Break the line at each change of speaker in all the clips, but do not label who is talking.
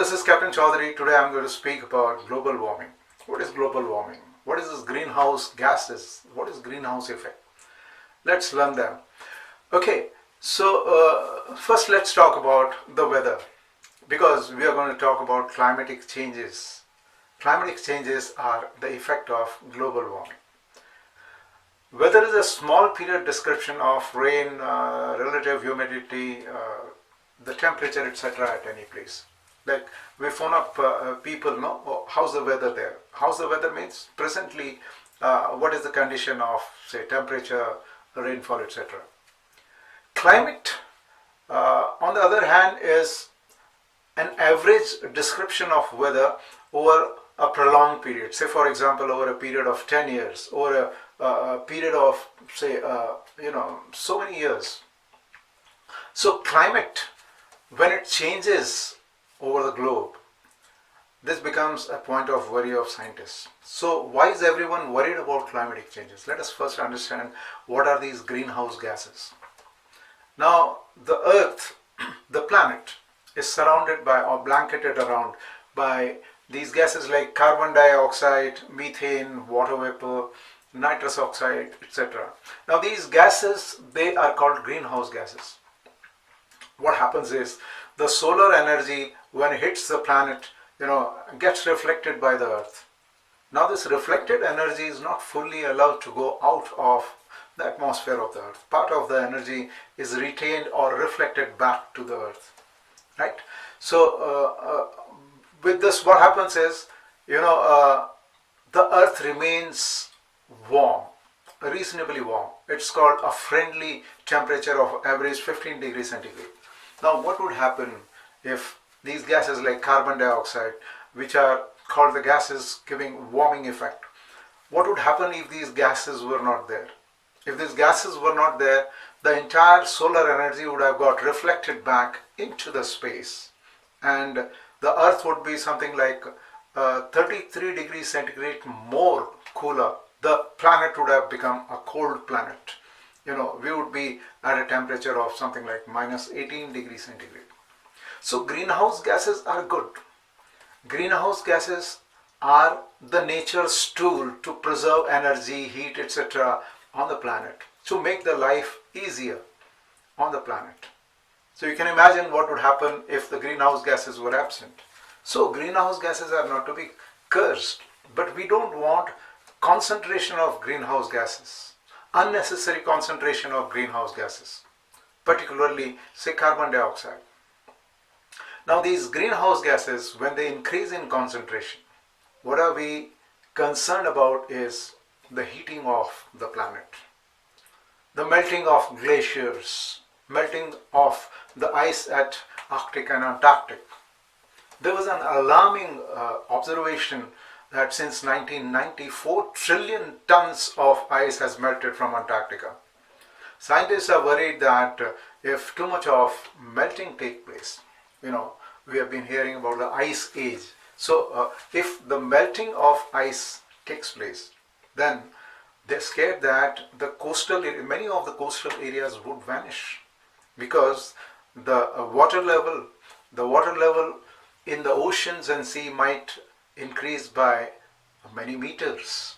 this is Captain Chaudhari. Today I'm going to speak about global warming. What is global warming? What is this greenhouse gases? What is greenhouse effect? Let's learn them. Okay, so first let's talk about the weather, because we are going to talk about climatic changes. Climatic changes are the effect of global warming. Weather is a small period description of rain, relative humidity, the temperature, etc. at any place. Like we phone up people, no, oh, how's the weather there? How's the weather means presently, what is the condition of, say, temperature, rainfall, etc. Climate, on the other hand, is an average description of weather over a prolonged period. Say, for example, over a period of 10 years, or a period of, say, so many years. So climate, when it changes over the globe, this becomes a point of worry of scientists. So why is everyone worried about climatic changes? Let us first understand what are these greenhouse gases. Now, the Earth, the planet, is surrounded by or blanketed around by these gases like carbon dioxide, methane, water vapor, nitrous oxide, etc. Now, these gases, they are called greenhouse gases. What happens is the solar energy, when it hits the planet, gets reflected by the Earth. Now, this reflected energy is not fully allowed to go out of the atmosphere of the Earth. Part of the energy is retained or reflected back to the Earth, right? So, with this, what happens is, the Earth remains warm, reasonably warm. It's called a friendly temperature of average 15 degrees centigrade. Now, what would happen if these gases like carbon dioxide, which are called the gases giving warming effect, what would happen if these gases were not there? If these gases were not there, the entire solar energy would have got reflected back into the space, and the Earth would be something like 33 degrees centigrade more cooler. The planet would have become a cold planet. We would be at a temperature of something like minus 18 degrees centigrade. So greenhouse gases are good. Greenhouse gases are the nature's tool to preserve energy, heat, etc. on the planet, to make the life easier on the planet. So you can imagine what would happen if the greenhouse gases were absent. So greenhouse gases are not to be cursed, but we don't want concentration of greenhouse gases, unnecessary concentration of greenhouse gases, particularly, say, carbon dioxide. Now, these greenhouse gases, when they increase in concentration, what are we concerned about is the heating of the planet, the melting of glaciers, melting of the ice at Arctic and Antarctic. There was an alarming observation that since 1990, 4 trillion tons of ice has melted from Antarctica. Scientists are worried that if too much of melting takes place, we have been hearing about the ice age. So if the melting of ice takes place, then they're scared that many of the coastal areas would vanish, because the water level in the oceans and sea might increase by many meters.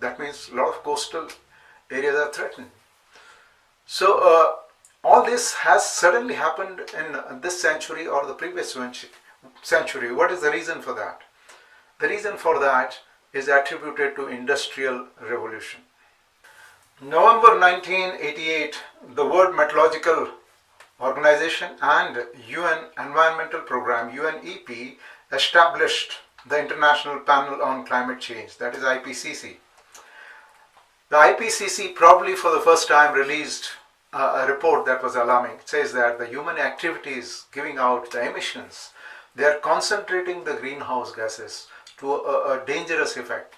That means a lot of coastal areas are threatened. So all this has suddenly happened in this century or the previous century. What is the reason for that? The reason for that is attributed to Industrial Revolution. November 1988, the World Meteorological Organization and UN Environmental Program, UNEP, established the International Panel on Climate Change, that is IPCC. The IPCC probably for the first time released a report that was alarming. It says that the human activities giving out the emissions, they are concentrating the greenhouse gases to a dangerous effect.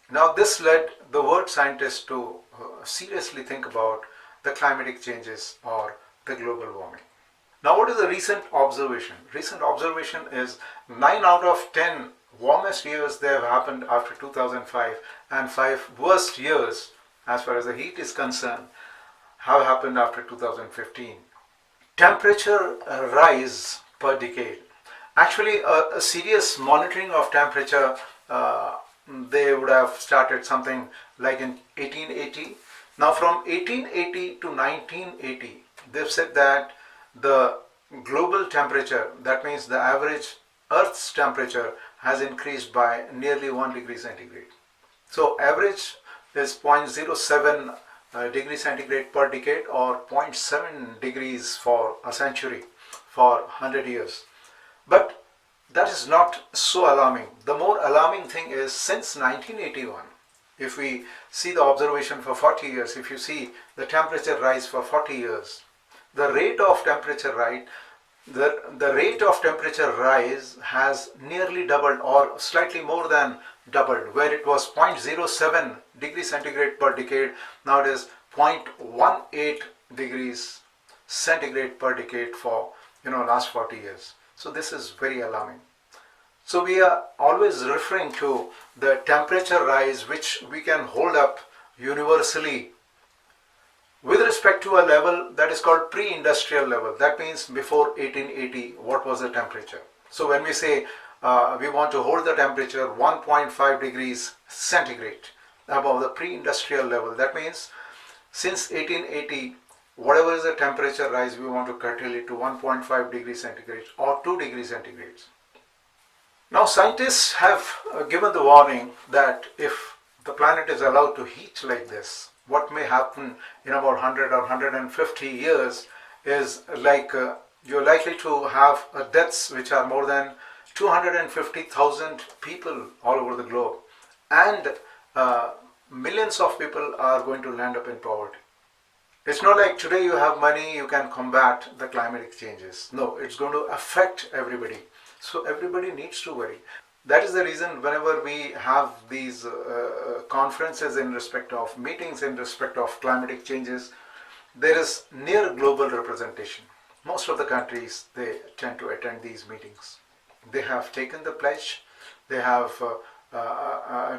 Now, this led the world scientists to seriously think about the climatic changes or the global warming. Now, what is the recent observation? Recent observation is 9 out of 10 warmest years they have happened after 2005, and 5 worst years as far as the heat is concerned have happened after 2015. Temperature rise per decade. Actually, a serious monitoring of temperature, they would have started something like in 1880. Now, from 1880 to 1980, they've said that the global temperature, that means the average Earth's temperature, has increased by nearly 1 degree centigrade. So, average is 0.07 degree centigrade per decade, or zero point 0.7 degrees for a century, for 100 years. But that is not so alarming. The more alarming thing is, since 1981, if we see the observation for 40 years, if you see the temperature rise for 40 years, the rate of temperature rise, the rate of temperature rise has nearly doubled, or slightly more than doubled. Where it was 0.07 degrees centigrade per decade, now it is 0.18 degrees centigrade per decade for last 40 years. So this is very alarming. So we are always referring to the temperature rise which we can hold up universally with respect to a level that is called pre-industrial level. That means before 1880, what was the temperature? So when we say we want to hold the temperature 1.5 degrees centigrade above the pre-industrial level, that means since 1880, whatever is the temperature rise, we want to curtail it to 1.5 degrees centigrade or 2 degrees centigrade. Now, scientists have given the warning that if the planet is allowed to heat like this, what may happen in about 100 or 150 years is like you're likely to have deaths which are more than 250,000 people all over the globe, and millions of people are going to land up in poverty. It's not like today you have money, you can combat the climatic changes. No, it's going to affect everybody. So everybody needs to worry. That is the reason whenever we have these conferences in respect of meetings in respect of climatic changes, there is near global representation. Most of the countries, they tend to attend these meetings. They have taken the pledge, they have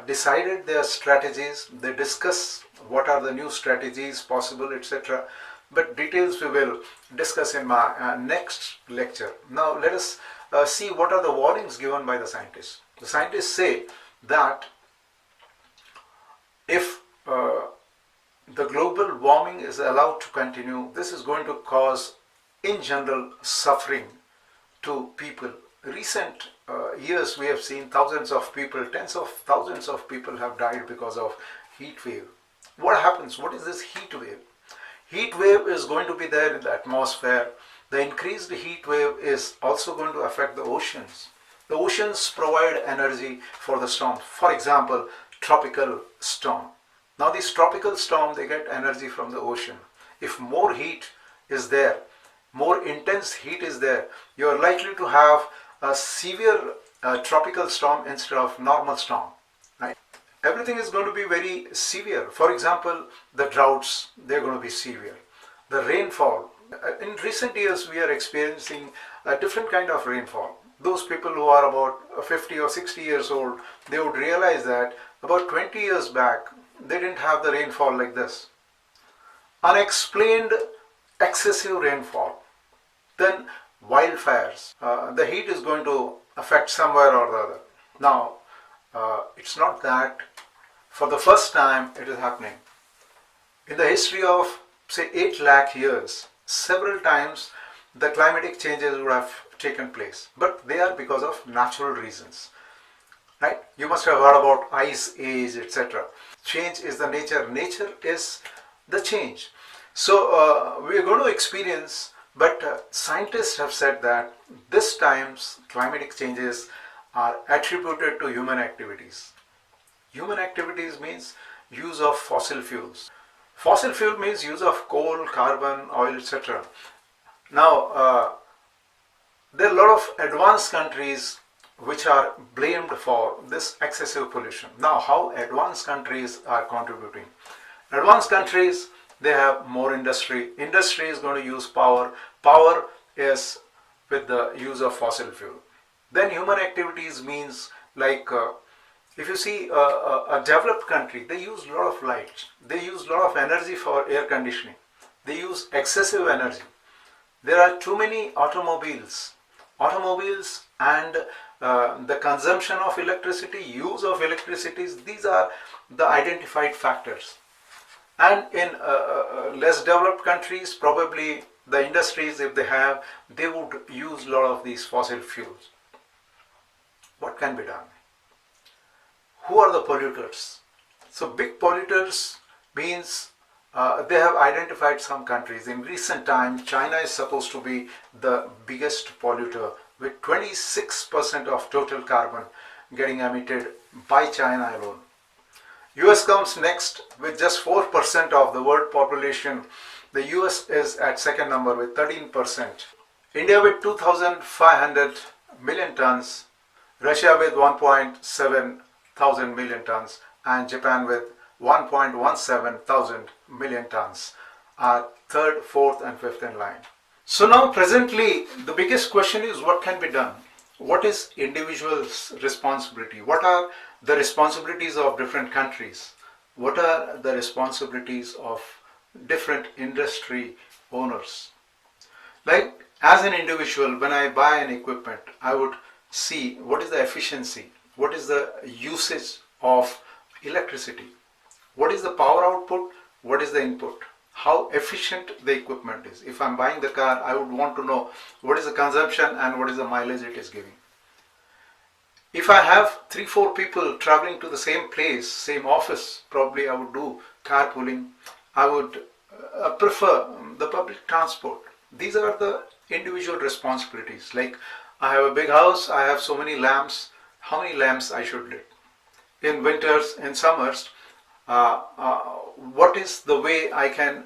decided their strategies, they discuss what are the new strategies possible, etc. But details we will discuss in my next lecture. Now let us see what are the warnings given by the scientists. The scientists say that if the global warming is allowed to continue, this is going to cause, in general, suffering to people. Recent years we have seen thousands of people, tens of thousands of people have died because of heat wave. What happens? What is this heat wave? Heat wave is going to be there in the atmosphere. The increased heat wave is also going to affect the oceans. The oceans provide energy for the storm. For example, tropical storm. Now these tropical storm, they get energy from the ocean. If more heat is there, more intense heat is there, you are likely to have a severe tropical storm instead of normal storm. Right? Everything is going to be very severe. For example, the droughts, they're going to be severe. The rainfall. In recent years, we are experiencing a different kind of rainfall. Those people who are about 50 or 60 years old, they would realize that about 20 years back, they didn't have the rainfall like this. Unexplained excessive rainfall. Then wildfires. The heat is going to affect somewhere or the other. Now, it's not that for the first time it is happening. In the history of, say, 8 lakh years, several times the climatic changes would have taken place, but they are because of natural reasons. Right? You must have heard about ice age, etc. Change is the nature. Nature is the change. So we are going to experience, but scientists have said that this time's climatic changes are attributed to human activities. Human activities means use of fossil fuels. Fossil fuel means use of coal, carbon, oil, etc. Now, there are a lot of advanced countries which are blamed for this excessive pollution. Now, how advanced countries are contributing? Advanced countries, they have more industry. Industry is going to use power. Power is with the use of fossil fuel. Then human activities means like if you see a developed country, they use a lot of light. They use a lot of energy for air conditioning. They use excessive energy. There are too many automobiles. Automobiles and the consumption of electricity, use of electricities, these are the identified factors. And in less developed countries, probably the industries, if they have, they would use a lot of these fossil fuels. What can be done? Who are the polluters? So big polluters means they have identified some countries. In recent time, China is supposed to be the biggest polluter with 26% of total carbon getting emitted by China alone. US comes next with just 4% of the world population. The US is at second number with 13%. India with 2,500 million tons, Russia with 1.7 thousand million tons, and Japan with 1.17 thousand million tons are third, fourth and fifth in line. So now presently the biggest question is what can be done? What is individual's responsibility? What are the responsibilities of different countries? What are the responsibilities of different industry owners? Like as an individual, when I buy an equipment, I would see what is the efficiency, what is the usage of electricity, what is the power output, what is the input, how efficient the equipment is. If I'm buying the car, I would want to know what is the consumption and what is the mileage it is giving. If I have 3-4 people traveling to the same place, same office, probably I would do carpooling. I would prefer the public transport. These are the individual responsibilities. Like I have a big house, I have so many lamps, how many lamps I should lit. In winters, in summers, what is the way I can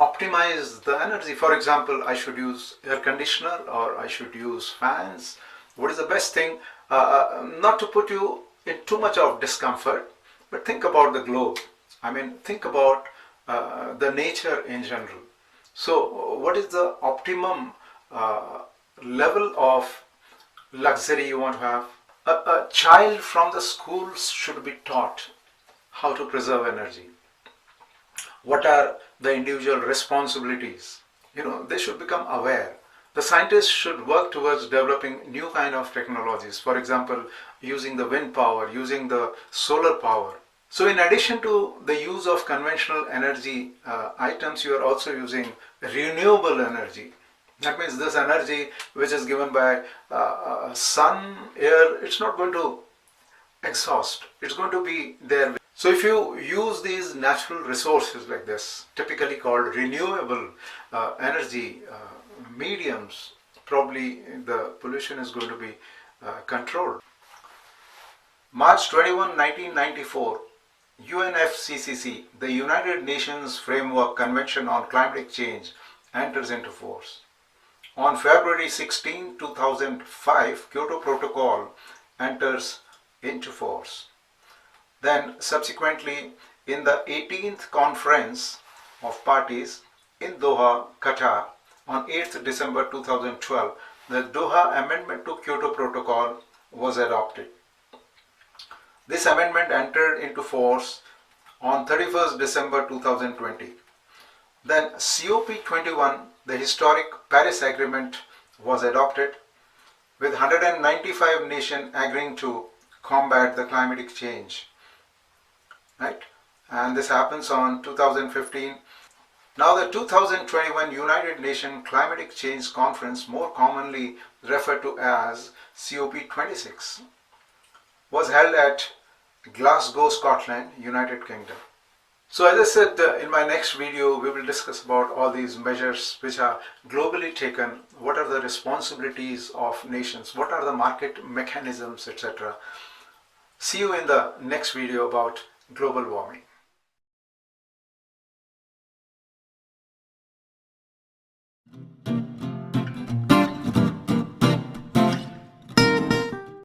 optimize the energy? For example, I should use air conditioner or I should use fans. What is the best thing? Not to put you in too much of discomfort, but think about the globe. I mean, think about the nature in general. So what is the optimum level of luxury you want to have? A child from the schools should be taught how to preserve energy. What are the individual responsibilities? They should become aware. The scientists should work towards developing new kind of technologies. For example, using the wind power, using the solar power. So in addition to the use of conventional energy items, you are also using renewable energy. That means this energy which is given by sun, air, it's not going to exhaust. It's going to be there. So if you use these natural resources like this, typically called renewable energy mediums, probably the pollution is going to be controlled. March 21, 1994, UNFCCC, the United Nations Framework Convention on Climatic Change, enters into force. On February 16, 2005, Kyoto Protocol enters into force. Then subsequently, in the 18th Conference of Parties in Doha, Qatar, on 8th December 2012, the Doha Amendment to Kyoto Protocol was adopted. This amendment entered into force on 31st December 2020. Then COP21, the historic Paris Agreement, was adopted with 195 nations agreeing to combat the climatic change. Right? And this happens on 2015. Now the 2021 United Nations Climatic Change Conference, more commonly referred to as COP26, was held at Glasgow, Scotland, United Kingdom. So as I said, in my next video we will discuss about all these measures which are globally taken, what are the responsibilities of nations, what are the market mechanisms, etc. See you in the next video about global warming.